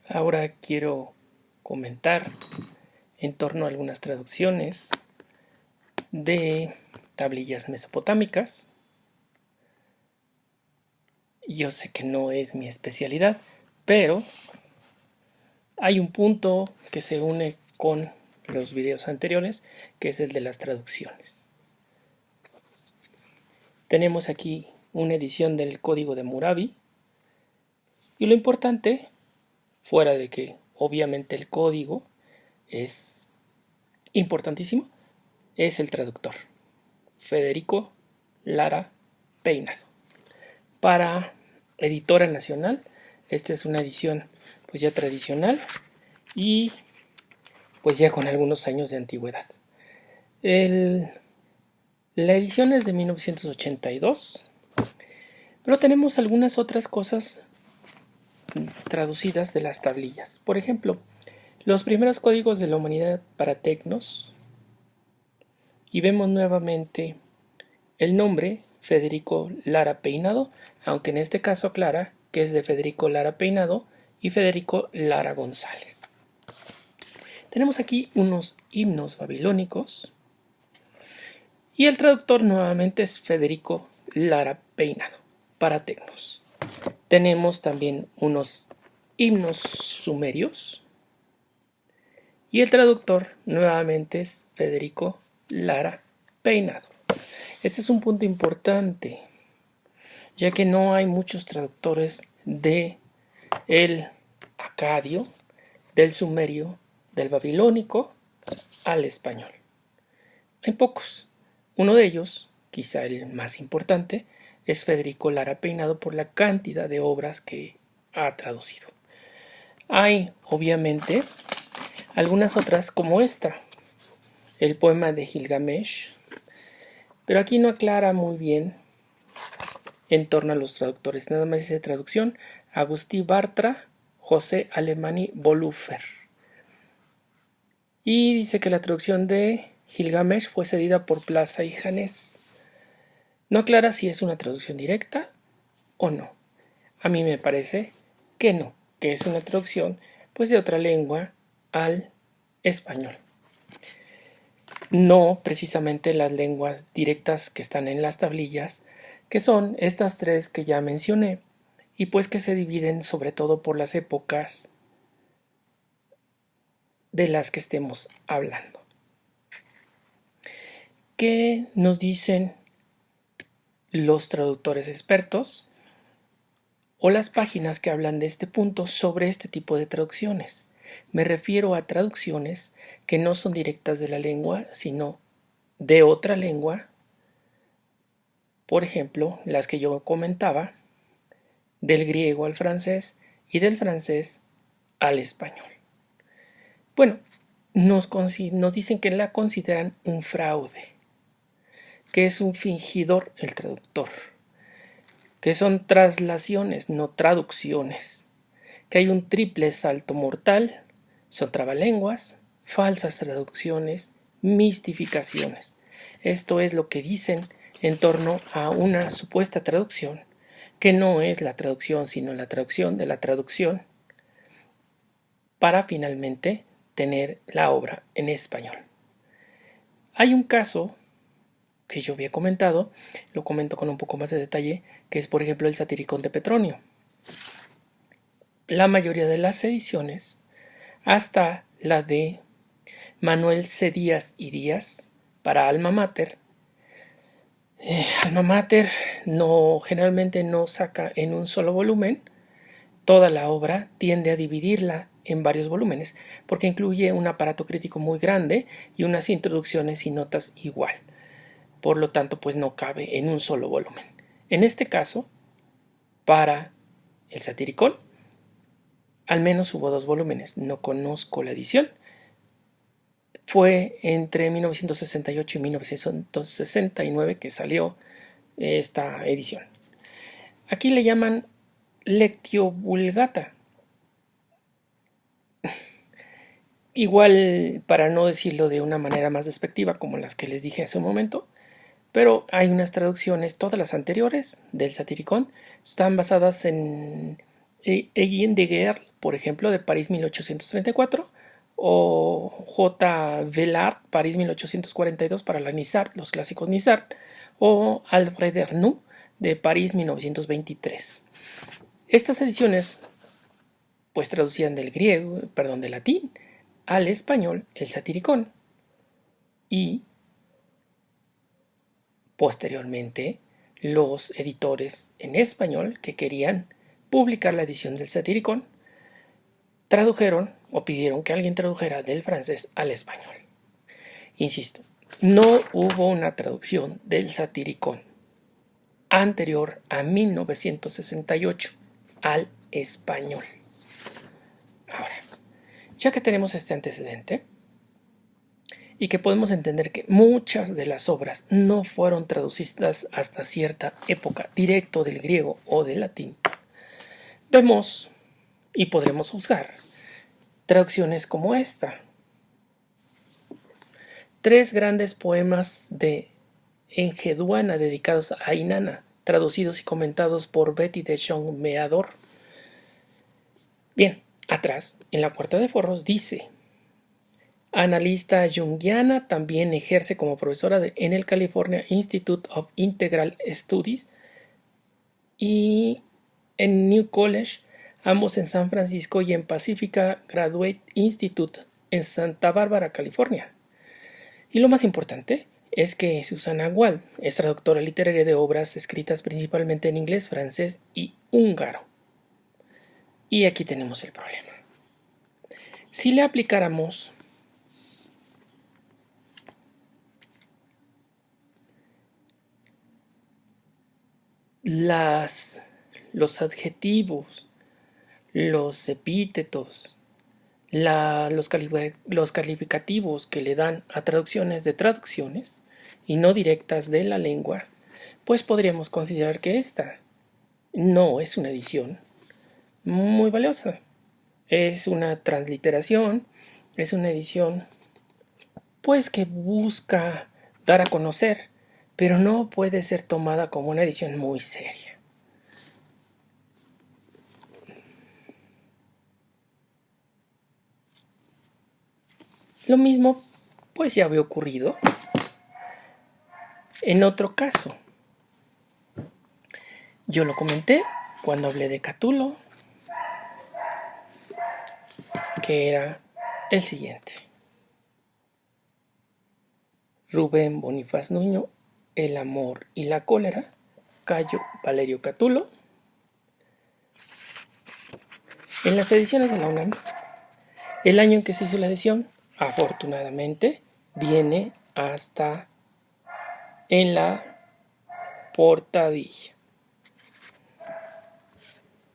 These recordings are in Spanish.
Ahora quiero comentar en torno a algunas traducciones de tablillas mesopotámicas. Yo sé que no es mi especialidad, pero hay un punto que se une con los videos anteriores, que es el de las traducciones. Tenemos aquí una edición del Código de Hammurabi, y lo importante, fuera de que obviamente el código es importantísimo, es el traductor, Federico Lara Peinado. Para Editora Nacional, esta es una edición pues ya tradicional y pues ya con algunos años de antigüedad. La edición es de 1982, pero tenemos algunas otras cosas traducidas de las tablillas. Por ejemplo, los primeros códigos de la humanidad para tecnos, y vemos nuevamente el nombre Federico Lara Peinado, aunque en este caso aclara que es de Federico Lara Peinado y Federico Lara González. Tenemos aquí unos himnos babilónicos y el traductor nuevamente es Federico Lara Peinado para tecnos. Tenemos también unos himnos sumerios y el traductor nuevamente es Federico Lara Peinado. Este es un punto importante, ya que no hay muchos traductores de el acadio, del sumerio, del babilónico al español. Hay pocos. Uno de ellos, quizá el más importante, es Federico Lara Peinado por la cantidad de obras que ha traducido. Hay, obviamente, algunas otras como esta, el poema de Gilgamesh, pero aquí no aclara muy bien en torno a los traductores. Nada más dice traducción Agustí Bartra, José Alemany Bolúfer. Y dice que la traducción de Gilgamesh fue cedida por Plaza y Janés. No aclara si es una traducción directa o no. A mí me parece que no, que es una traducción pues de otra lengua al español. No precisamente las lenguas directas que están en las tablillas, que son estas tres que ya mencioné, y pues que se dividen sobre todo por las épocas de las que estemos hablando. ¿Qué nos dicen los traductores expertos o las páginas que hablan de este punto sobre este tipo de traducciones? Me refiero a traducciones que no son directas de la lengua, sino de otra lengua. Por ejemplo, las que yo comentaba, del griego al francés y del francés al español. Bueno, nos dicen que la consideran un fraude, que es un fingidor el traductor, que son traslaciones, no traducciones, que hay un triple salto mortal, son trabalenguas, falsas traducciones, mistificaciones. Esto es lo que dicen en torno a una supuesta traducción, que no es la traducción, sino la traducción de la traducción, para finalmente tener la obra en español. Hay un caso que yo había comentado, lo comento con un poco más de detalle, que es por ejemplo el Satiricón de Petronio. La mayoría de las ediciones, hasta la de Manuel C. Díaz y Díaz para Alma Mater, Alma Mater generalmente no saca en un solo volumen toda la obra, tiende a dividirla en varios volúmenes, porque incluye un aparato crítico muy grande y unas introducciones y notas igual. Por lo tanto, pues no cabe en un solo volumen. En este caso, para el Satiricón, al menos hubo 2 volúmenes. No conozco la edición. Fue entre 1968 y 1969 que salió esta edición. Aquí le llaman Lectio Vulgata. Igual, para no decirlo de una manera más despectiva como las que les dije hace un momento, pero hay unas traducciones, todas las anteriores del Satiricón están basadas en Etienne de Guerre, por ejemplo, de París 1834, o J. Vellard, París 1842 para la Nizart, los clásicos Nizart, o Alfred Ernoult, de París 1923. Estas ediciones pues traducían del latín al español el Satiricón, y posteriormente los editores en español que querían publicar la edición del Satiricón tradujeron o pidieron que alguien tradujera del francés al español. Insisto, no hubo una traducción del Satiricón anterior a 1968 al español. Ahora, ya que tenemos este antecedente y que podemos entender que muchas de las obras no fueron traducidas hasta cierta época directo del griego o del latín, vemos y podremos juzgar traducciones como esta. 3 grandes poemas de Enheduanna dedicados a Inanna, traducidos y comentados por Betty de Jong Meador. Bien, atrás, en la puerta de forros, dice: analista junguiana, también ejerce como profesora en el California Institute of Integral Studies y en New College, ambos en San Francisco, y en Pacifica Graduate Institute en Santa Bárbara, California. Y lo más importante es que Susana Wald es traductora literaria de obras escritas principalmente en inglés, francés y húngaro. Y aquí tenemos el problema. Si le aplicáramos los adjetivos, los epítetos, los calificativos que le dan a traducciones de traducciones y no directas de la lengua, pues podríamos considerar que esta no es una edición muy valiosa. Es una transliteración, es una edición pues que busca dar a conocer, pero no puede ser tomada como una edición muy seria. Lo mismo pues ya había ocurrido en otro caso. Yo lo comenté cuando hablé de Catulo, que era el siguiente: Rubén Bonifaz Nuño, El amor y la cólera, Cayo Valerio Catulo. En las ediciones de la UNAM, el año en que se hizo la edición, afortunadamente, viene hasta en la portadilla.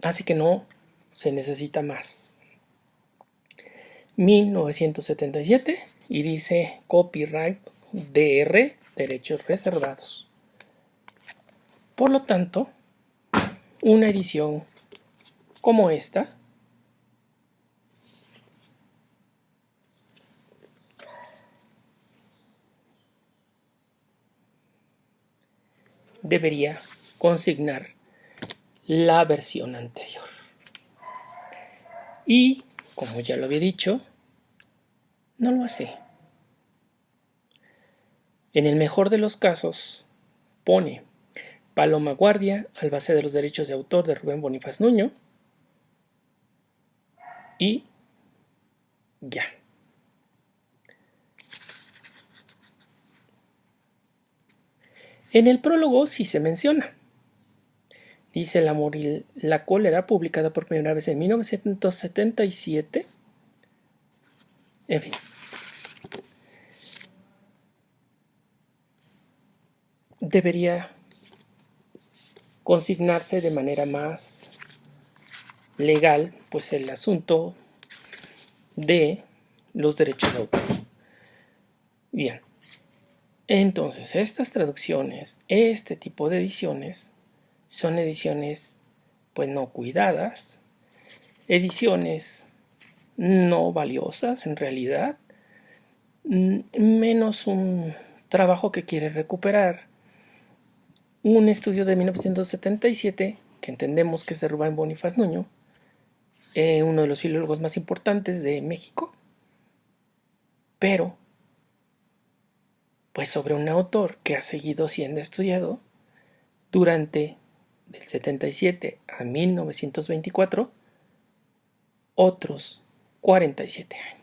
Así que no se necesita más. 1977, y dice copyright DR, derechos reservados. Por lo tanto, una edición como esta debería consignar la versión anterior. Y, como ya lo había dicho, no lo hace. En el mejor de los casos, pone Paloma Guardia, albacea de los derechos de autor de Rubén Bonifaz Nuño, y ya. En el prólogo sí se menciona. Dice El amor y la cólera, publicada por primera vez en 1977. En fin. Debería consignarse de manera más legal pues el asunto de los derechos de autor. Bien. Entonces, estas traducciones, este tipo de ediciones, son ediciones pues no cuidadas, ediciones no valiosas en realidad, menos un trabajo que quiere recuperar un estudio de 1977 que entendemos que es de Rubén Bonifaz Nuño, uno de los filólogos más importantes de México, pero pues sobre un autor que ha seguido siendo estudiado durante del 77 a 1924 otros 47 años.